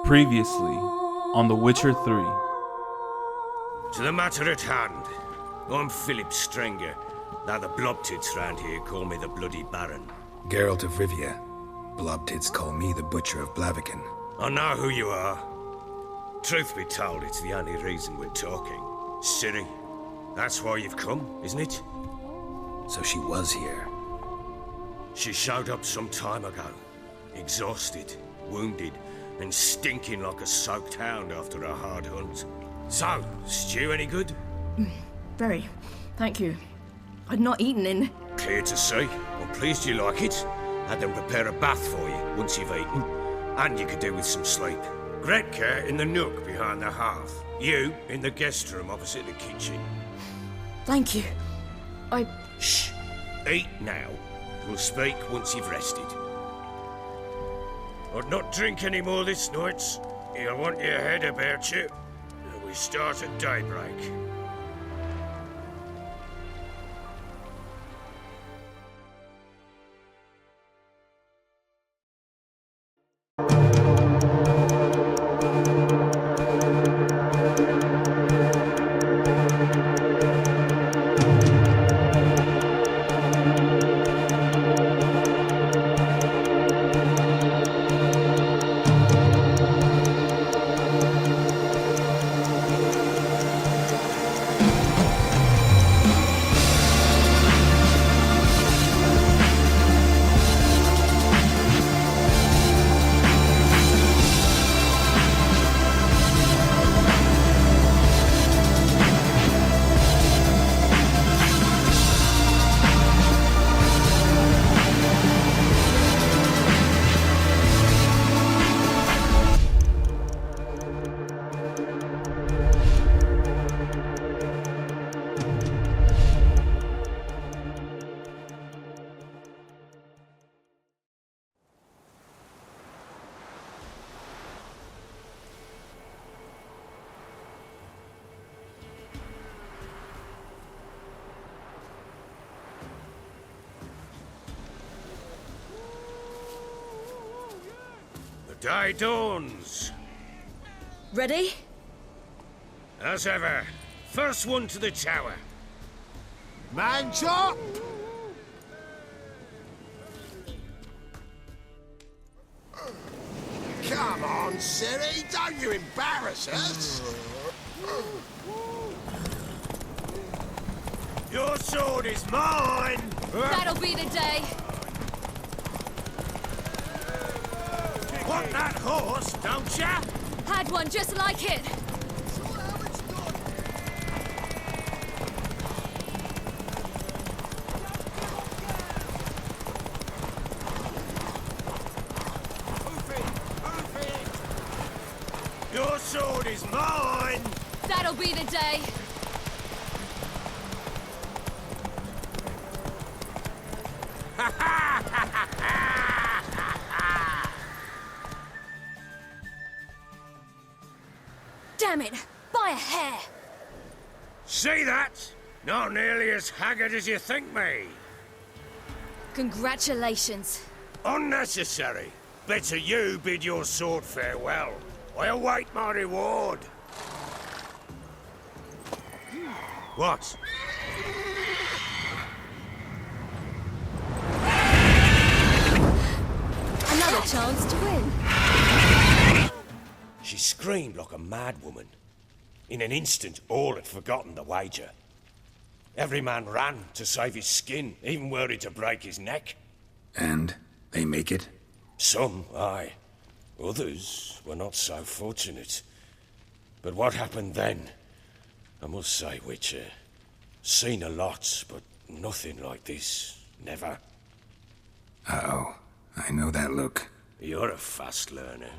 Previously on The Witcher 3. To the matter at hand, I'm Philip Strenger. Now the blobtits round here call me the Bloody Baron. Geralt of Rivia. Blobtits call me the Butcher of Blaviken. I know who you are. Truth be told, it's the only reason we're talking. Ciri, that's why you've come, isn't it? So she was here. She showed up some time ago. Exhausted, wounded, and stinking like a soaked hound after a hard hunt. So, stew any good? Very. Thank you. I'd not eaten in... Clear to see. I'm pleased you like it. Had them prepare a bath for you once you've eaten. And you could do with some sleep. Gretka in the nook behind the hearth. You in the guest room opposite the kitchen. Thank you. Shh. Eat now. We'll speak once you've rested. I'd not drink any more this night. You'll want your head about you. We start at daybreak. Day dawns. Ready? As ever. First one to the tower. Man chop! Come on, Ciri, don't you embarrass us! Your sword is mine! That'll be the day. Want that horse, don't ya? Had one just like it. Your sword is mine! That'll be the day. Damn it! By a hair! See that? Not nearly as haggard as you think me. Congratulations. Unnecessary. Better you bid your sword farewell. I await my reward. What? Another chance to win. She screamed like a mad woman. In an instant, all had forgotten the wager. Every man ran to save his skin, even were he to break his neck. And they make it? Some, aye. Others were not so fortunate. But what happened then? I must say, Witcher, seen a lot, but nothing like this. Never. Uh-oh. I know that look. You're a fast learner.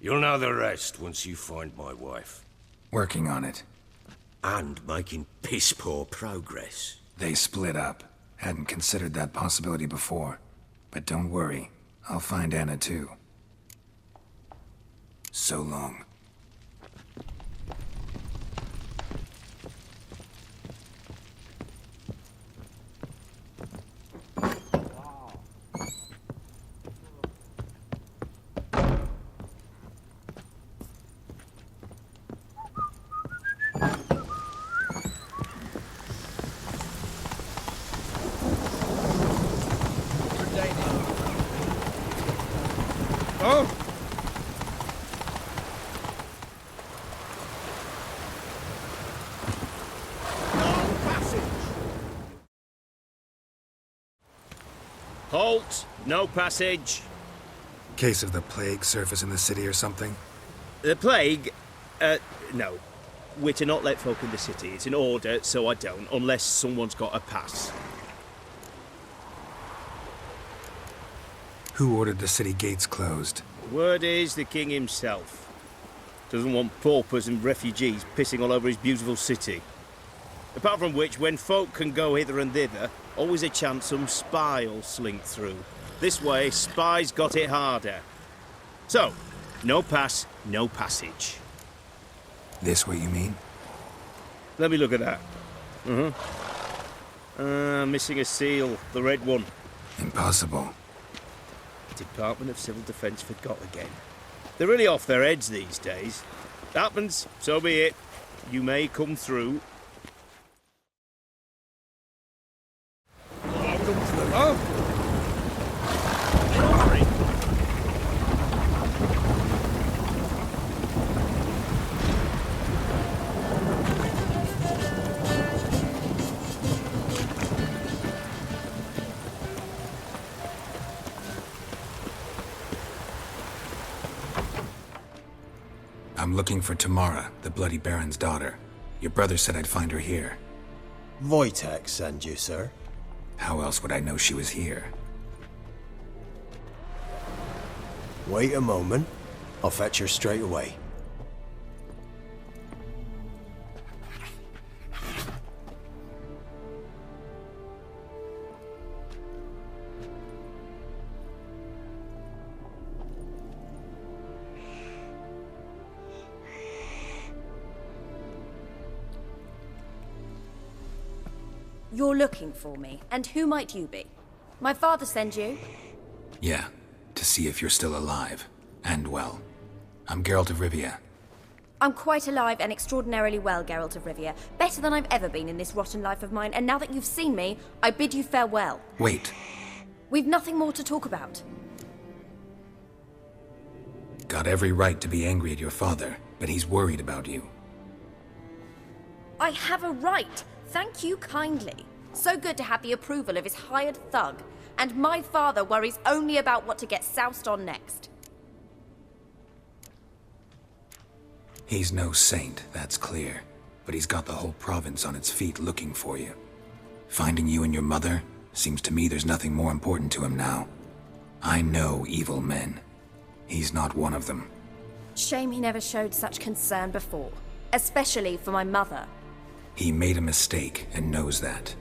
You'll know the rest once you find my wife. Working on it. And making piss-poor progress. They split up. Hadn't considered that possibility before. But don't worry. I'll find Anna too. So long. Halt! No passage. Case of the plague surface in the city or something? The plague? No. We're to not let folk in the city. It's an order, so I don't, unless someone's got a pass. Who ordered the city gates closed? Word is the king himself. Doesn't want paupers and refugees pissing all over his beautiful city. Apart from which, when folk can go hither and thither, always a chance some spy'll slink through. This way, spies got it harder. So, no pass, no passage. This what you mean? Let me look at that. Missing a seal, the red one. Impossible. Department of Civil Defence forgot again. They're really off their heads these days. Happens, so be it. You may come through. I'm looking for Tamara, the Bloody Baron's daughter. Your brother said I'd find her here. Wojtek send you, sir. How else would I know she was here? Wait a moment. I'll fetch her straight away. You're looking for me, and who might you be? My father sent you? Yeah, to see if you're still alive. And well. I'm Geralt of Rivia. I'm quite alive and extraordinarily well, Geralt of Rivia. Better than I've ever been in this rotten life of mine, and now that you've seen me, I bid you farewell. Wait. We've nothing more to talk about. Got every right to be angry at your father, but he's worried about you. I have a right. Thank you kindly. So good to have the approval of his hired thug. And my father worries only about what to get soused on next. He's no saint, that's clear. But he's got the whole province on its feet looking for you. Finding you and your mother, seems to me there's nothing more important to him now. I know evil men. He's not one of them. Shame he never showed such concern before. Especially for my mother. He made a mistake and knows that.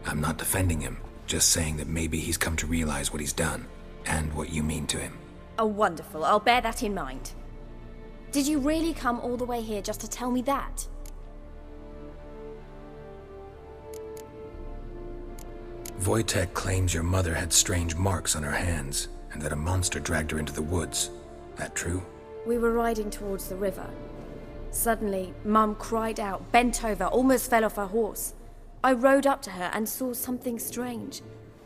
I'm not defending him, just saying that maybe he's come to realize what he's done, and what you mean to him. Oh, wonderful. I'll bear that in mind. Did you really come all the way here just to tell me that? Wojtek claims your mother had strange marks on her hands, and that a monster dragged her into the woods. That true? We were riding towards the river. Suddenly, Mum cried out, bent over, almost fell off her horse. I rode up to her and saw something strange.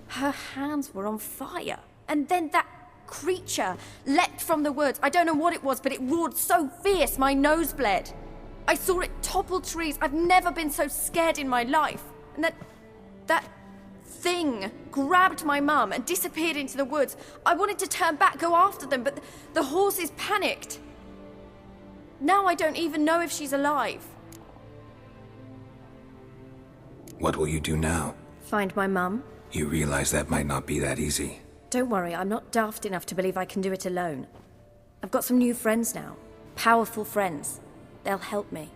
Her hands were on fire. And then that creature leapt from the woods. I don't know what it was, but it roared so fierce my nose bled. I saw it topple trees. I've never been so scared in my life. And that thing grabbed my mum and disappeared into the woods. I wanted to turn back, go after them, but the horses panicked. Now I don't even know if she's alive. What will you do now? Find my mum. You realize that might not be that easy. Don't worry, I'm not daft enough to believe I can do it alone. I've got some new friends now. Powerful friends. They'll help me.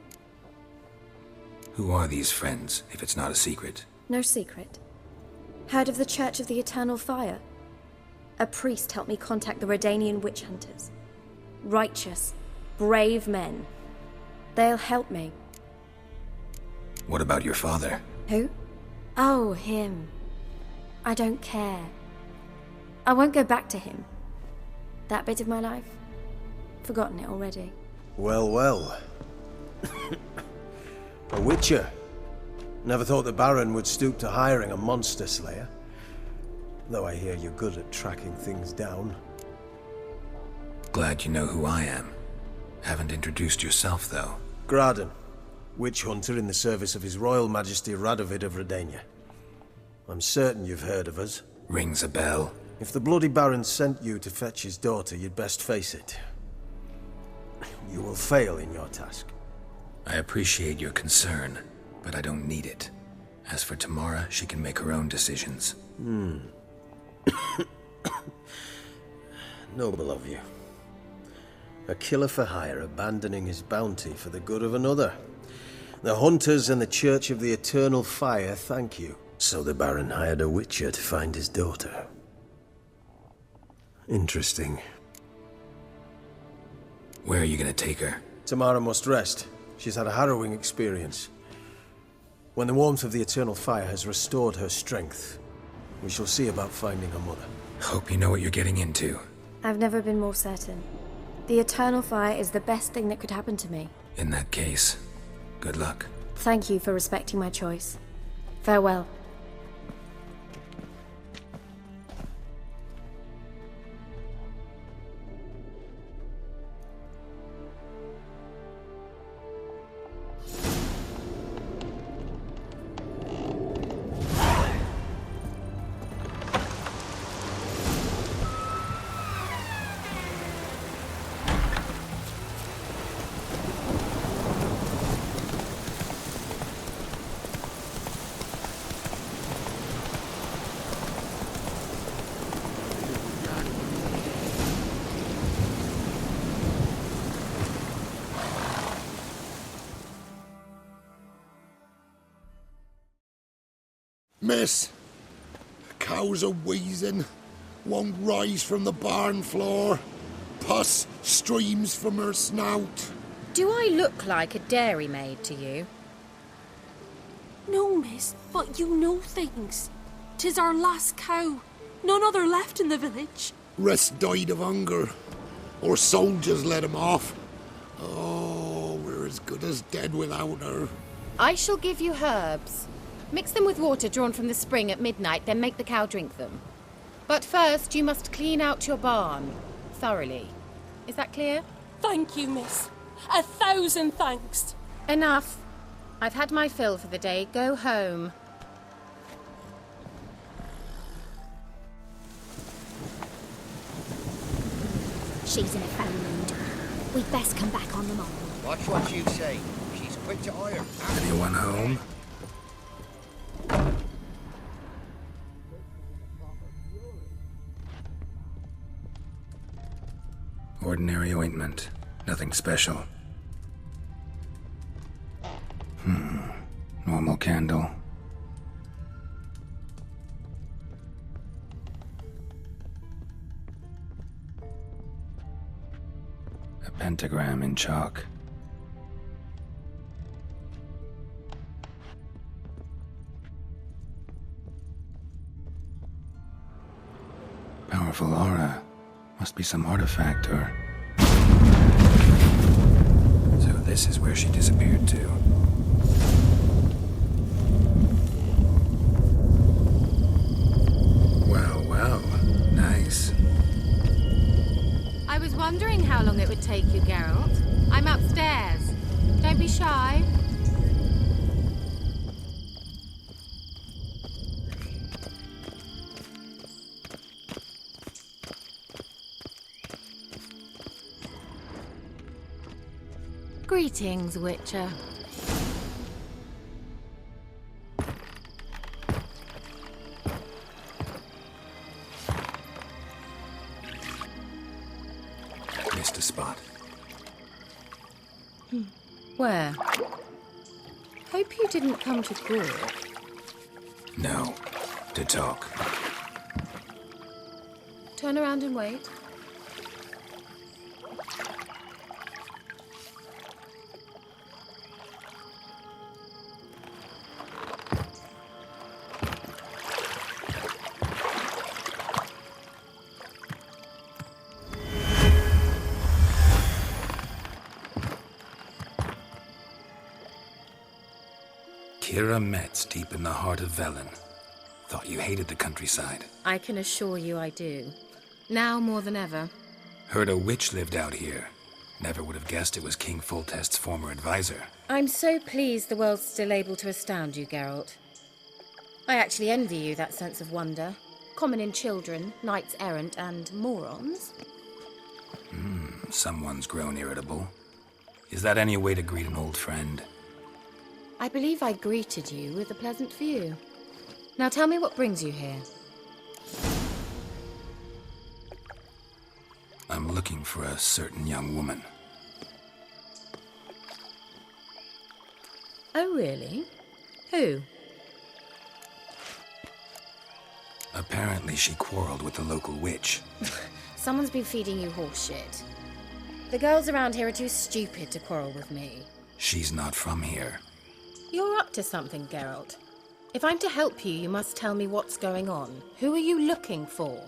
Who are these friends, if it's not a secret? No secret. Heard of the Church of the Eternal Fire? A priest helped me contact the Redanian witch hunters. Righteous, brave men. They'll help me. What about your father? Who? Oh, him. I don't care. I won't go back to him. That bit of my life? Forgotten it already. Well, well. A witcher. Never thought the Baron would stoop to hiring a monster slayer. Though I hear you're good at tracking things down. Glad you know who I am. Haven't introduced yourself, though. Graden. Witch hunter in the service of His Royal Majesty Radovid of Redania. I'm certain you've heard of us. Rings a bell. If the bloody Baron sent you to fetch his daughter, you'd best face it. You will fail in your task. I appreciate your concern, but I don't need it. As for Tamara, she can make her own decisions. Noble of you. A killer for hire abandoning his bounty for the good of another. The hunters and the Church of the Eternal Fire thank you. So the Baron hired a witcher to find his daughter. Interesting. Where are you gonna take her? Tamara must rest. She's had a harrowing experience. When the warmth of the Eternal Fire has restored her strength, we shall see about finding her mother. Hope you know what you're getting into. I've never been more certain. The Eternal Fire is the best thing that could happen to me. In that case, good luck. Thank you for respecting my choice. Farewell. Miss, cows are wheezing, won't rise from the barn floor. Pus streams from her snout. Do I look like a dairymaid to you? No, miss, but you know things. 'Tis our last cow. None other left in the village. Rest died of hunger, or soldiers let him off. Oh, we're as good as dead without her. I shall give you herbs. Mix them with water drawn from the spring at midnight, then make the cow drink them. But first, you must clean out your barn thoroughly. Is that clear? Thank you, miss. 1,000 thanks. Enough. I've had my fill for the day. Go home. She's in a foul mood. We'd best come back on them all. Watch what you say. She's quick to iron. Anyone home? Ordinary ointment. Nothing special. Normal candle. A pentagram in chalk. Powerful aura. Must be some artifact or... So this is where she disappeared to. Well, nice. I was wondering how long it would take you, Geralt. I'm upstairs. Don't be shy. Greetings, Witcher. Missed a spot. Where? Hope you didn't come to talk. No, to talk. Turn around and wait. Keira Metz, deep in the heart of Velen. Thought you hated the countryside. I can assure you I do. Now more than ever. Heard a witch lived out here. Never would have guessed it was King Foltest's former advisor. I'm so pleased the world's still able to astound you, Geralt. I actually envy you that sense of wonder. Common in children, knights errant, and morons. Someone's grown irritable. Is that any way to greet an old friend? I believe I greeted you with a pleasant view. Now tell me what brings you here. I'm looking for a certain young woman. Oh, really? Who? Apparently she quarreled with the local witch. Someone's been feeding you horse shit. The girls around here are too stupid to quarrel with me. She's not from here. You're up to something, Geralt. If I'm to help you, you must tell me what's going on. Who are you looking for?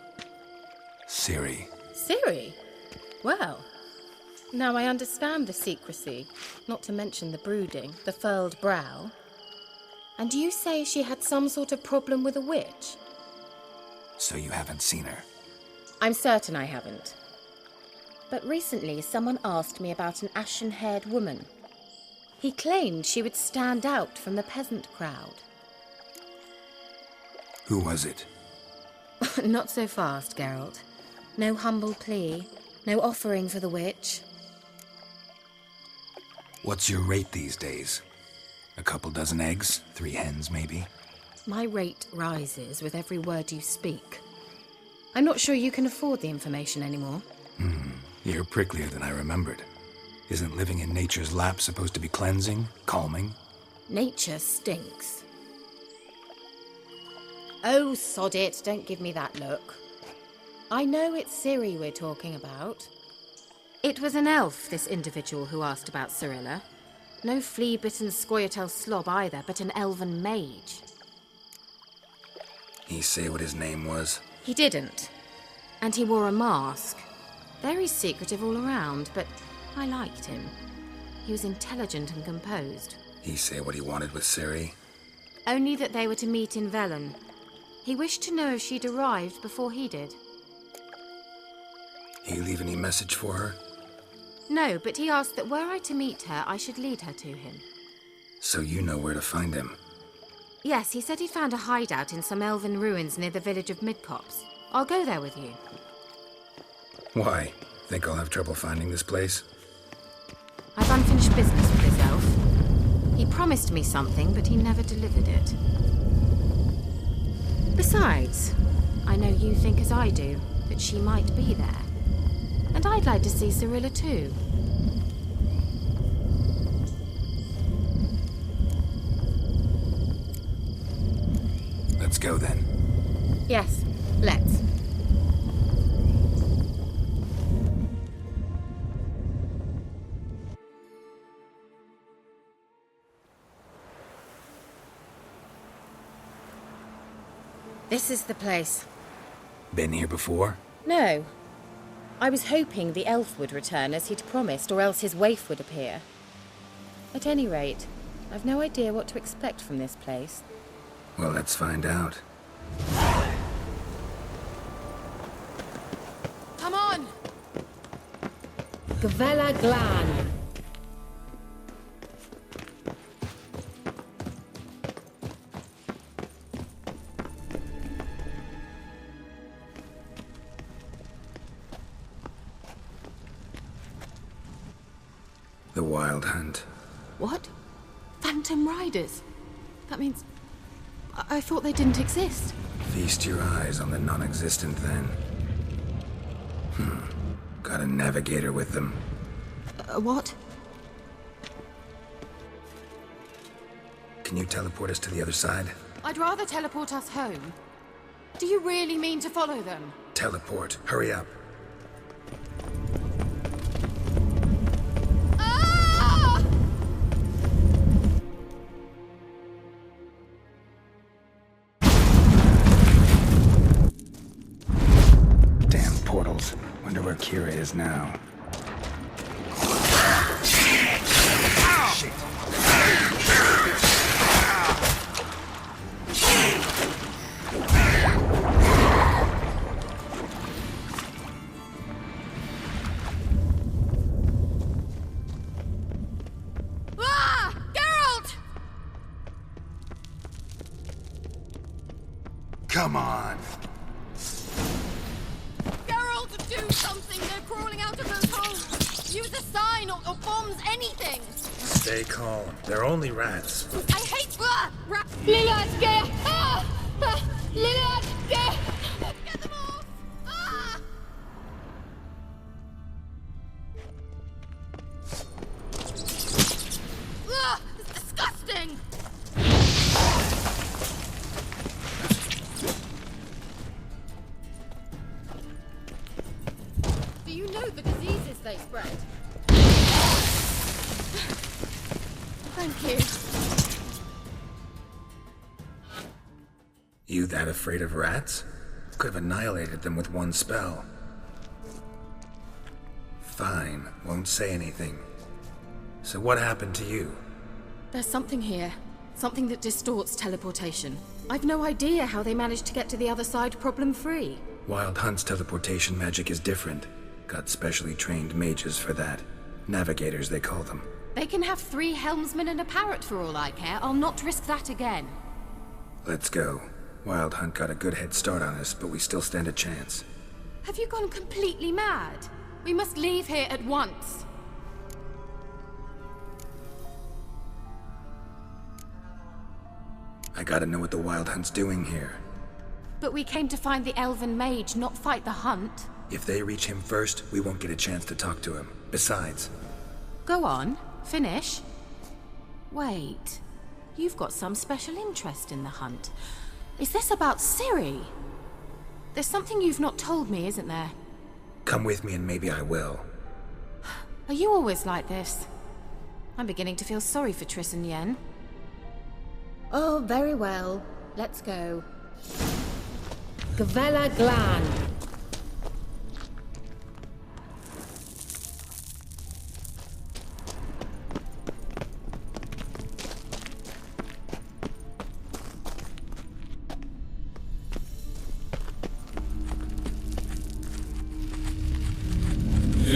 Ciri. Ciri? Well, now I understand the secrecy, not to mention the brooding, the furled brow. And you say she had some sort of problem with a witch? So you haven't seen her? I'm certain I haven't. But recently someone asked me about an ashen-haired woman. He claimed she would stand out from the peasant crowd. Who was it? Not so fast, Geralt. No humble plea, no offering for the witch. What's your rate these days? A couple dozen eggs? 3 hens, maybe? My rate rises with every word you speak. I'm not sure you can afford the information anymore. You're pricklier than I remembered. Isn't living in nature's lap supposed to be cleansing, calming? Nature stinks. Oh, sod it, don't give me that look. I know it's Ciri we're talking about. It was an elf, this individual who asked about Cirilla. No flea-bitten Scoia'tael slob either, but an elven mage. He say what his name was? He didn't. And he wore a mask. Very secretive all around, but I liked him. He was intelligent and composed. He say what he wanted with Ciri? Only that they were to meet in Velen. He wished to know if she'd arrived before he did. He leave any message for her? No, but he asked that were I to meet her, I should lead her to him. So you know where to find him? Yes, he said he'd found a hideout in some elven ruins near the village of Midcopse. I'll go there with you. Why? Think I'll have trouble finding this place? I've unfinished business with this elf. He promised me something, but he never delivered it. Besides, I know you think as I do, that she might be there. And I'd like to see Cirilla too. Let's go then. Yes, let's. This is the place. Been here before? No. I was hoping the elf would return as he'd promised, or else his waif would appear. At any rate, I've no idea what to expect from this place. Well, let's find out. Come on! Gavella Glan. The Wild Hunt. What? Phantom Riders? That means... I thought they didn't exist. Feast your eyes on the non-existent then. Got a navigator with them. What? Can you teleport us to the other side? I'd rather teleport us home. Do you really mean to follow them? Teleport. Hurry up. Ah! Damn portals. Wonder where Keira is now. Shit. Ah! Geralt! Come on. or bombs, anything! Stay calm. They're only rats. I hate rat. Lilatke! Lilatke! Get them off! Ah! It's disgusting! Do you know the diseases they spread? Thank you. You that afraid of rats? Could have annihilated them with one spell. Fine, won't say anything. So what happened to you? There's something here. Something that distorts teleportation. I've no idea how they managed to get to the other side problem-free. Wild Hunt's teleportation magic is different. Got specially trained mages for that. Navigators, they call them. They can have 3 helmsmen and a parrot for all I care. I'll not risk that again. Let's go. Wild Hunt got a good head start on us, but we still stand a chance. Have you gone completely mad? We must leave here at once. I gotta know what the Wild Hunt's doing here. But we came to find the Elven mage, not fight the hunt. If they reach him first, we won't get a chance to talk to him. Besides... Go on. Finish. Wait. You've got some special interest in the hunt. Is this about Ciri? There's something you've not told me, isn't there? Come with me and maybe I will. Are you always like this? I'm beginning to feel sorry for Triss and Yen. Oh, very well. Let's go. Gavella Glan.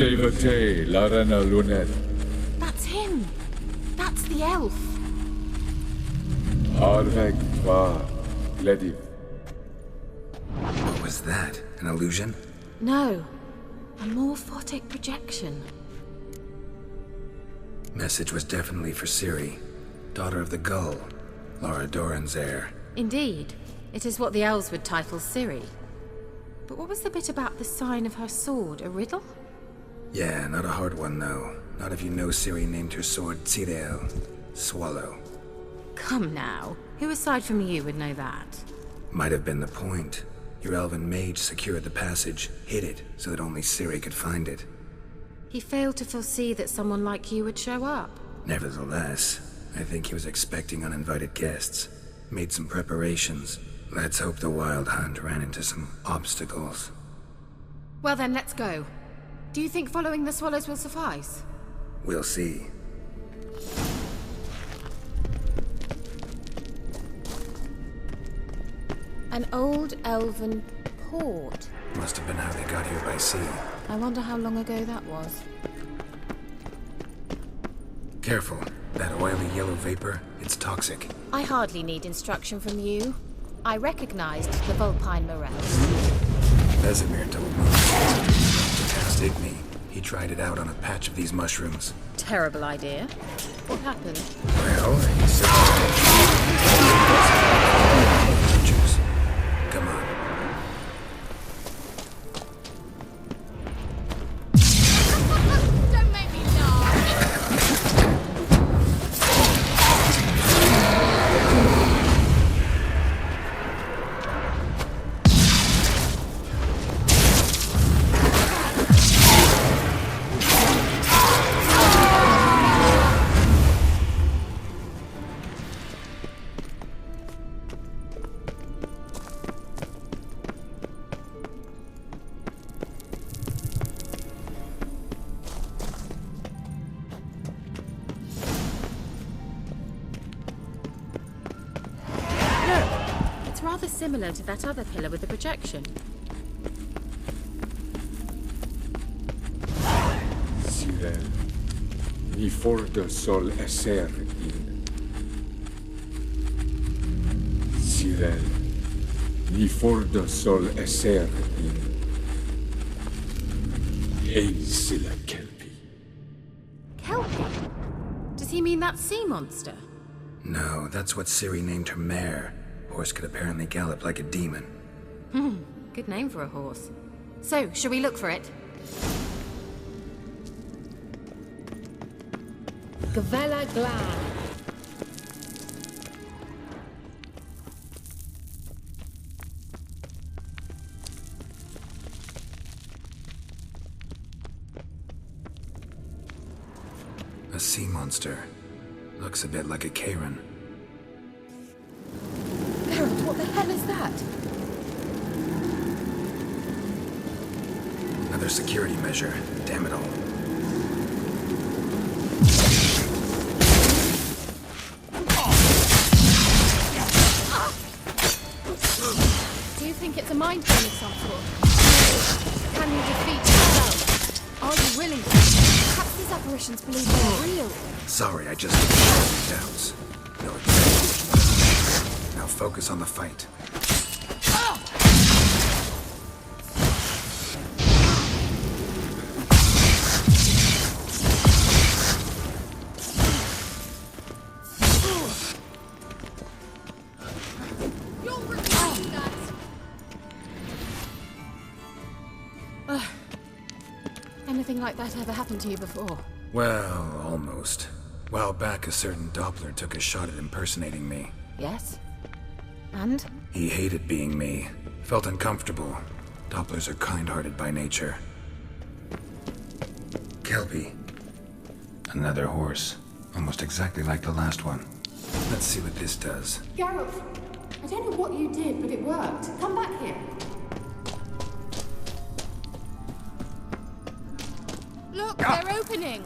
Fevate Larena Lunet. That's him. That's the elf. Arveg Var Glediv. What was that? An illusion? No. A morphotic projection. Message was definitely for Ciri, daughter of the Gull, Lara Doran's heir. Indeed. It is what the elves would title Ciri. But what was the bit about the sign of her sword? A riddle? Yeah, not a hard one though. Not if you know Ciri named her sword Cirel, Swallow. Come now. Who aside from you would know that? Might have been the point. Your elven mage secured the passage, hid it, so that only Ciri could find it. He failed to foresee that someone like you would show up. Nevertheless, I think he was expecting uninvited guests. Made some preparations. Let's hope the Wild Hunt ran into some obstacles. Well then, let's go. Do you think following the swallows will suffice? We'll see. An old elven port. Must have been how they got here by sea. I wonder how long ago that was. Careful. That oily yellow vapor, it's toxic. I hardly need instruction from you. I recognized the Vulpine Morel. Vesemir told me. To cast Igni, he tried it out on a patch of these mushrooms. Terrible idea. What happened? Well, he said... Come on. Don't make me laugh. Similar to that other pillar with the projection. Cirel, mi fordo sol esser in. Cirel, mi fordo sol esser in. Ein silla kelpi. Does he mean that sea monster? No, that's what Ciri named her mare. Horse could apparently gallop like a demon. Good name for a horse. So, shall we look for it? Gavella Glad. A sea monster. Looks a bit like a Karen. Geralt, what the hell is that? Another security measure. Damn it all. Do you think it's a mind game of some sort? Can you defeat yourself? Are you willing to? Perhaps these apparitions believe they're real. Sorry, I just have doubts. No exaggeration. Now focus on the fight. Anything like that ever happened to you before? Well, almost. While back, a certain Doppler took a shot at impersonating me. Yes? And? He hated being me. Felt uncomfortable. Dopplers are kind-hearted by nature. Kelpie. Another horse. Almost exactly like the last one. Let's see what this does. Geralt, I don't know what you did, but it worked. Come back here. Look, they're opening!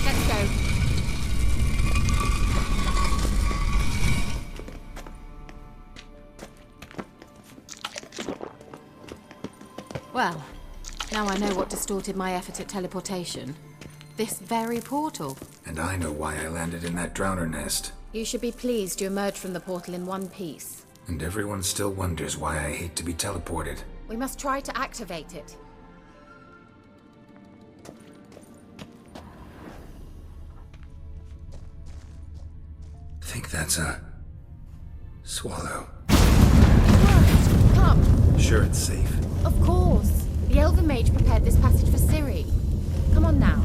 Let's go. Well, now I know what distorted my effort at teleportation. This very portal. And I know why I landed in that drowner nest. You should be pleased you emerged from the portal in one piece. And everyone still wonders why I hate to be teleported. We must try to activate it. Think that's a... swallow. Come! Sure it's safe? Of course! The Elven mage prepared this passage for Ciri. Come on now.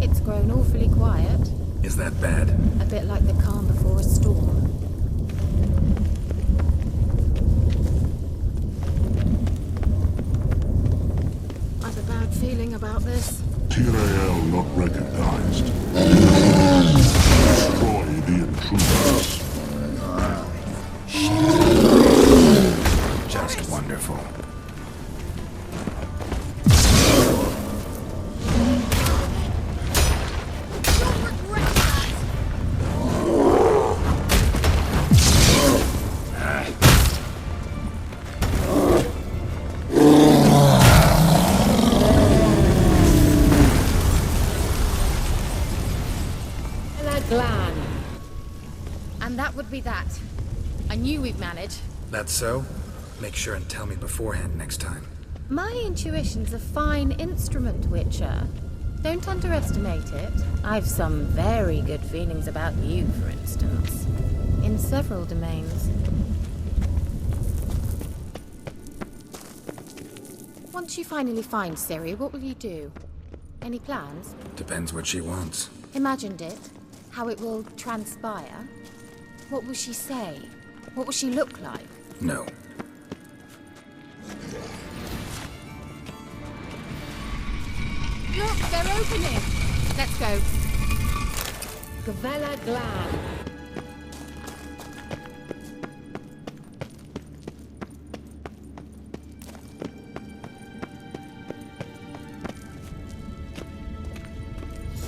It's grown awfully quiet. Is that bad? A bit like the calm before a storm. I've a bad feeling about this. Tyrael not recognized. Destroy the intruders. Just wonderful. And that would be that. I knew we'd manage. That's so? Make sure and tell me beforehand next time. My intuition's a fine instrument, Witcher. Don't underestimate it. I've some very good feelings about you, for instance. In several domains. Once you finally find Ciri, what will you do? Any plans? Depends what she wants. Imagined it? How it will transpire? What will she say? What will she look like? No. Look, they're opening! Let's go. Gavella Glad.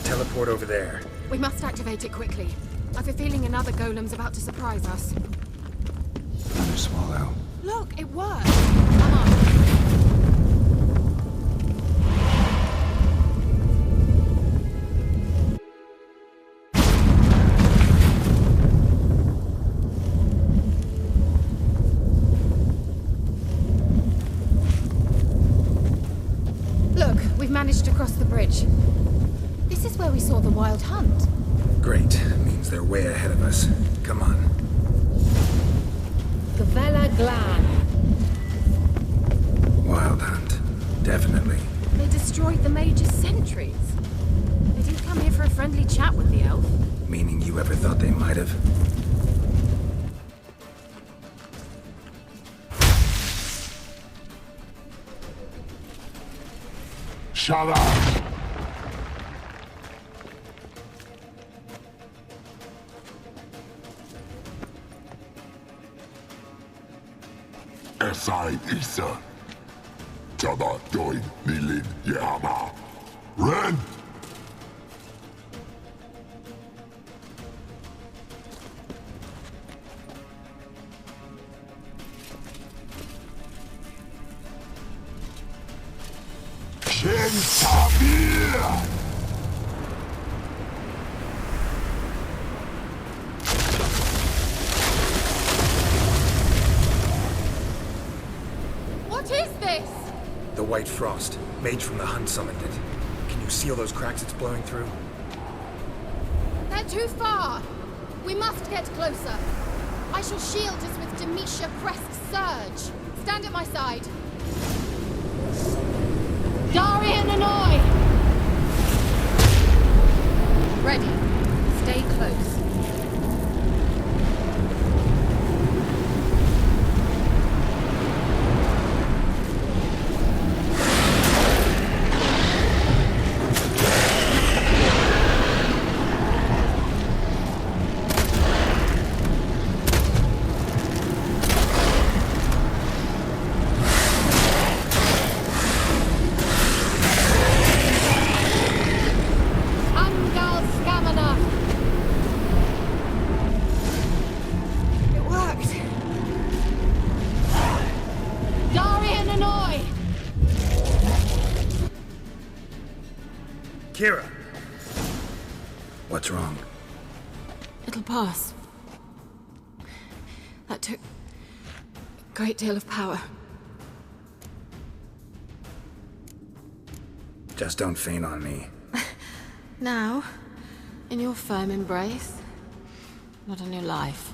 Teleport over there. We must activate it quickly. I've a feeling another golem's about to surprise us. Another swallow. Look, it worked! Come on. managed to cross the bridge. This is where we saw the wild hunt. Great. Means they're way ahead of us. Come on. Gavella Glan. Wild hunt. Definitely. They destroyed the Mage's sentries. They didn't come here for a friendly chat with the elf. Meaning you ever thought they might have? Shut up! Esai Isa. Tada doin nilin yama. Ren! Shen Tabir! What is this? The White Frost. Mage from the Hunt summoned it. Can you see all those cracks it's blowing through? They're too far. We must get closer. I shall shield us with Demetia Crest's surge. Stand at my side. Darian Annoy! Ready. Stay close. Angal Scamina! It worked! Darian Annoy! Keira! What's wrong? It'll pass. That took a great deal of power. Just don't faint on me. Now, in your firm embrace, not on your life.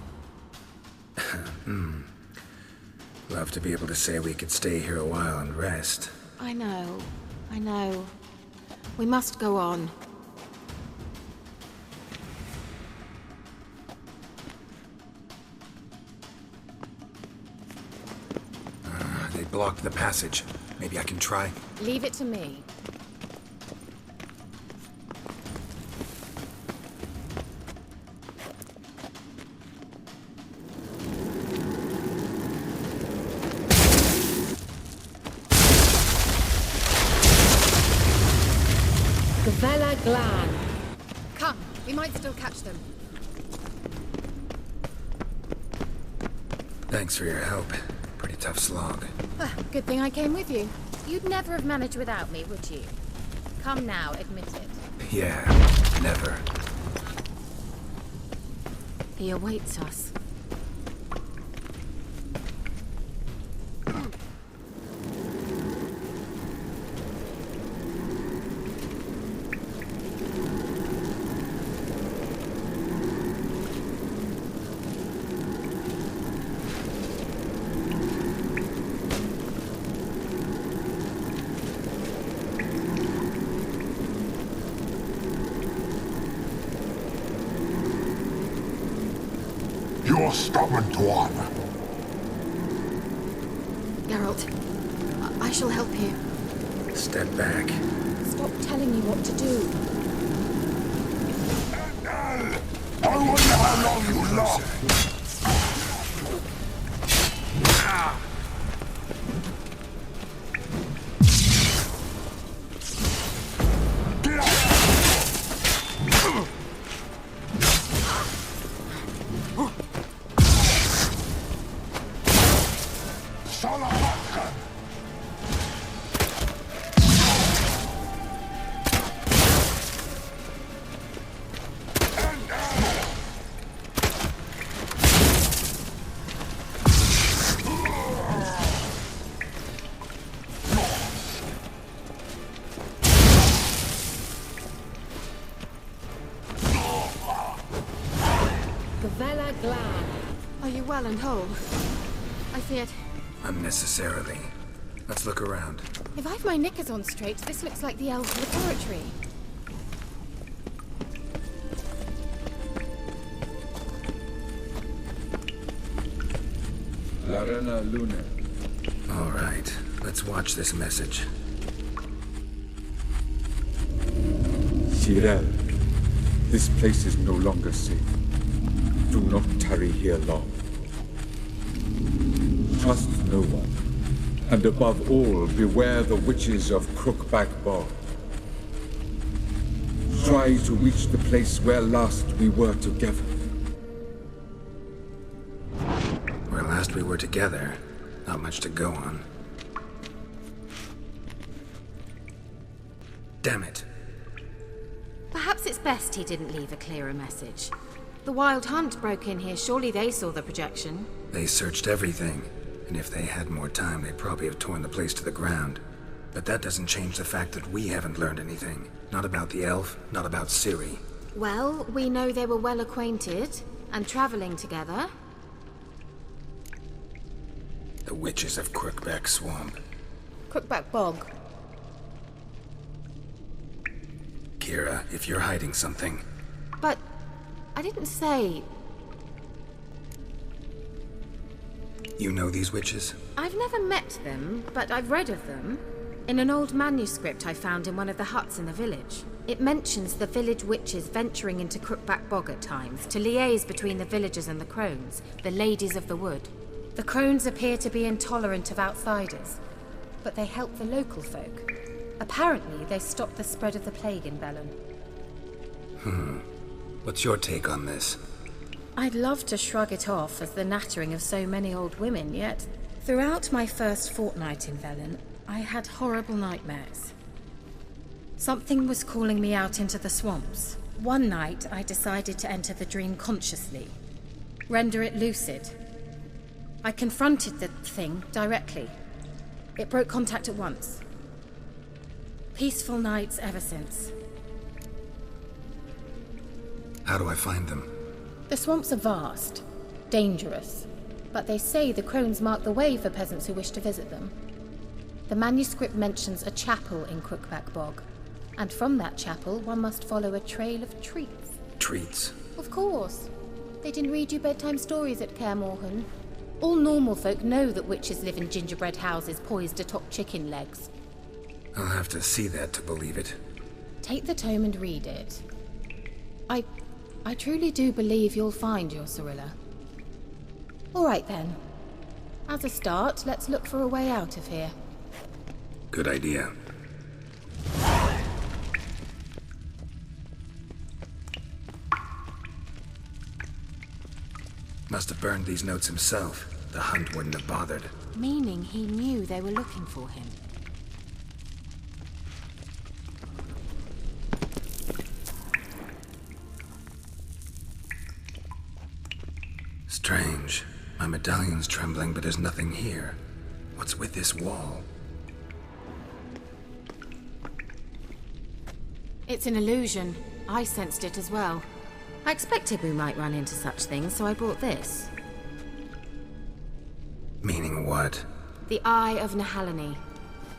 Love to be able to say we could stay here a while and rest. I know. We must go on. They blocked the passage. Maybe I can try. Leave it to me. Gavella Glan. Come, we might still catch them. Thanks for your help. Pretty tough slog. Good thing I came with you. You'd never have managed without me, would you? Come now, admit it. Yeah, never. He awaits us. You're stubborn, Tuan. Geralt, I shall help you. Step back. Stop telling me what to do. I wonder how long you last. well and whole. I feared... Unnecessarily. Let's look around. If I've my knickers on straight, this looks like the Elven laboratory. Larena Luna. All right, let's watch this message. Geralt, this place is no longer safe. Do not tarry here long. Trust no one. And above all, beware the witches of Crookback Bog. Try to reach the place where last we were together. Where last we were together, not much to go on. Damn it. Perhaps it's best he didn't leave a clearer message. The Wild Hunt broke in here. Surely they saw the projection. They searched everything. And if they had more time, they'd probably have torn the place to the ground. But that doesn't change the fact that we haven't learned anything. Not about the elf, not about Ciri. Well, we know they were well acquainted and traveling together. The witches of Crookback Swamp. Crookback Bog. Keira, if you're hiding something... But I didn't say... You know these witches? I've never met them, but I've read of them. In an old manuscript I found in one of the huts in the village. It mentions the village witches venturing into Crookback Bog at times to liaise between the villagers and the Crones, the ladies of the wood. The Crones appear to be intolerant of outsiders, but they help the local folk. Apparently, they stopped the spread of the plague in Velen. What's your take on this? I'd love to shrug it off as the nattering of so many old women, yet throughout my first fortnight in Velen, I had horrible nightmares. Something was calling me out into the swamps. One night, I decided to enter the dream consciously, render it lucid. I confronted the thing directly. It broke contact at once. Peaceful nights ever since. How do I find them? The swamps are vast, dangerous, but they say the Crones mark the way for peasants who wish to visit them. The manuscript mentions a chapel in Crookback Bog, and from that chapel one must follow a trail of treats. Treats? Of course. They didn't read you bedtime stories at Kaer Morhen. All normal folk know that witches live in gingerbread houses poised atop chicken legs. I'll have to see that to believe it. Take the tome and read it. I truly do believe you'll find your Cirilla. All right then. As a start, let's look for a way out of here. Good idea. Must have burned these notes himself. The Hunt wouldn't have bothered. Meaning he knew they were looking for him. Strange. My medallion's trembling, but there's nothing here. What's with this wall? It's an illusion. I sensed it as well. I expected we might run into such things, so I brought this. Meaning what? The Eye of Nahalani.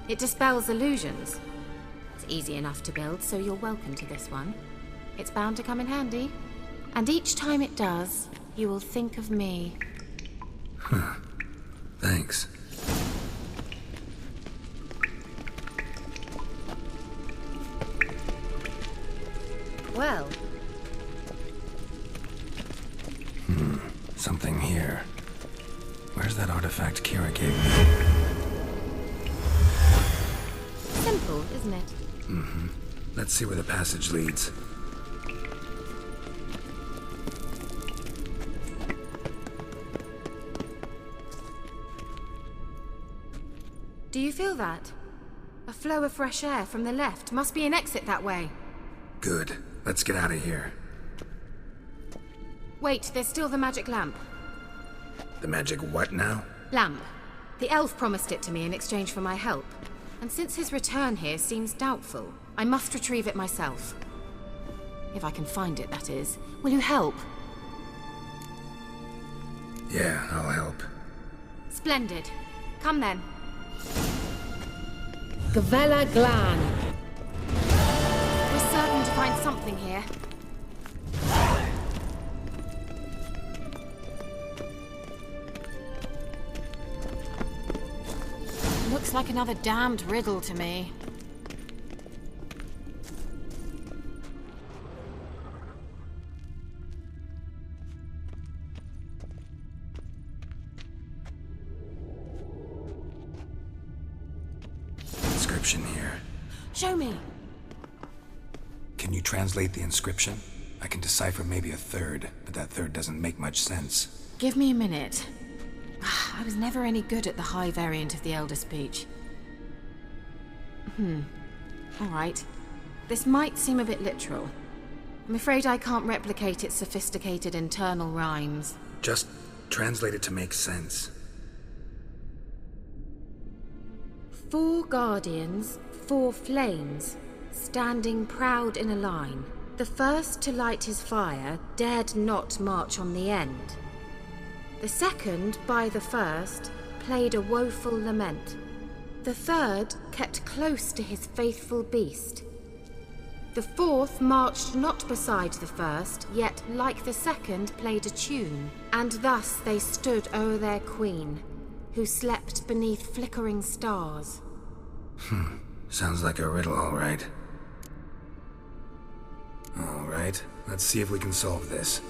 It dispels illusions. It's easy enough to build, so you're welcome to this one. It's bound to come in handy. And each time it does, you will think of me. Huh. Thanks. Well. Something here. Where's that artifact Keira gave me? Simple, isn't it? Mm-hmm. Let's see where the passage leads. Do you feel that? A flow of fresh air from the left. Must be an exit that way. Good. Let's get out of here. Wait, there's still the magic lamp. The magic what now? Lamp. The elf promised it to me in exchange for my help. And since his return here seems doubtful, I must retrieve it myself. If I can find it, that is. Will you help? Yeah, I'll help. Splendid. Come then. Gavella Glan. We're certain to find something here. Looks like another damned riddle to me. Inscription here. Show me. Can you translate the inscription? I can decipher maybe a third, but that third doesn't make much sense. Give me a minute. I was never any good at the high variant of the Elder speech. Alright. This might seem a bit literal. I'm afraid I can't replicate its sophisticated internal rhymes. Just translate it to make sense. 4 guardians, 4 flames, standing proud in a line. The first to light his fire dared not march on the end. The second, by the first, played a woeful lament. The third kept close to his faithful beast. The fourth marched not beside the first, yet like the second played a tune. And thus they stood o'er their queen, who slept beneath flickering stars. Sounds like a riddle, all right. All right, let's see if we can solve this.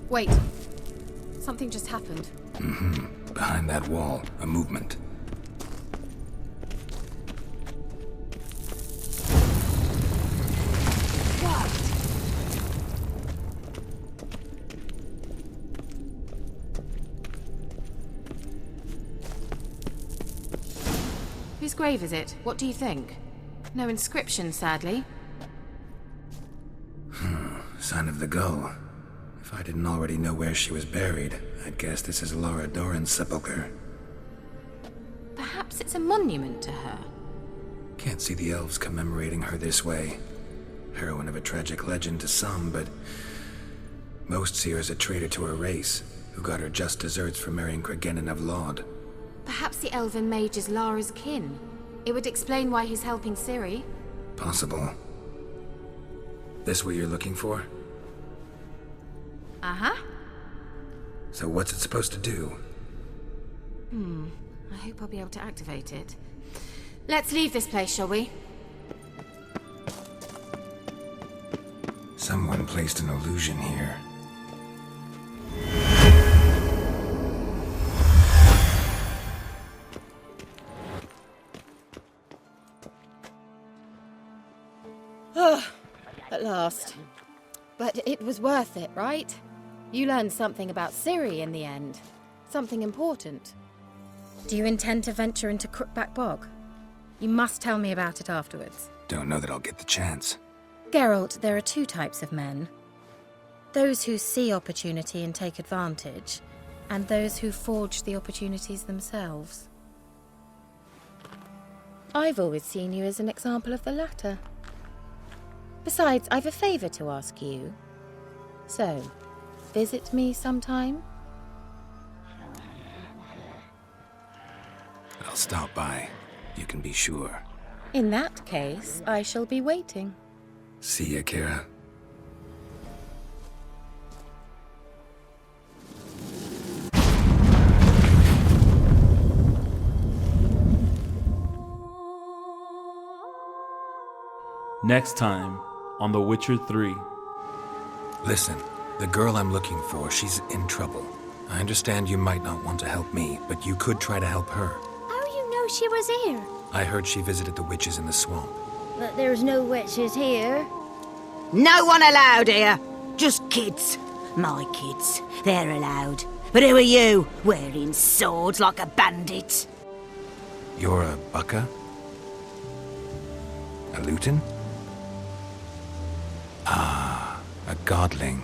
Wait. Something just happened. Behind that wall, a movement. Whose grave is it? What do you think? No inscription, sadly. Sign of the gull. If I didn't already know where she was buried, I'd guess this is Laura Doran's sepulchre. Perhaps it's a monument to her. Can't see the elves commemorating her this way. Heroine of a tragic legend to some, but most see her as a traitor to her race, who got her just deserts for marrying Cregennan of Laud. Perhaps the Elven mage is Lara's kin. It would explain why he's helping Ciri. Possible. This what you're looking for? Uh-huh. So what's it supposed to do? I hope I'll be able to activate it. Let's leave this place, shall we? Someone placed an illusion here. At last. But it was worth it, right? You learned something about Ciri in the end. Something important. Do you intend to venture into Crookback Bog? You must tell me about it afterwards. Don't know that I'll get the chance. Geralt, there are 2 types of men. Those who see opportunity and take advantage, and those who forge the opportunities themselves. I've always seen you as an example of the latter. Besides, I've a favor to ask you. So, visit me sometime? I'll stop by. You can be sure. In that case, I shall be waiting. See ya, Keira. Next time on The Witcher 3. Listen, the girl I'm looking for, she's in trouble. I understand you might not want to help me, but you could try to help her. How do you know she was here? I heard she visited the witches in the swamp. But there's no witches here. No one allowed here. Just kids. My kids. They're allowed. But who are you, wearing swords like a bandit? You're a bucka? A luton? Ah, a godling.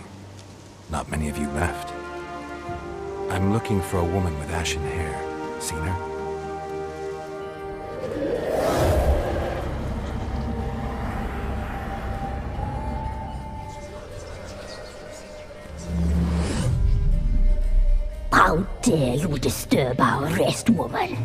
Not many of you left. I'm looking for a woman with ashen hair. Seen her? How dare you disturb our rest, woman?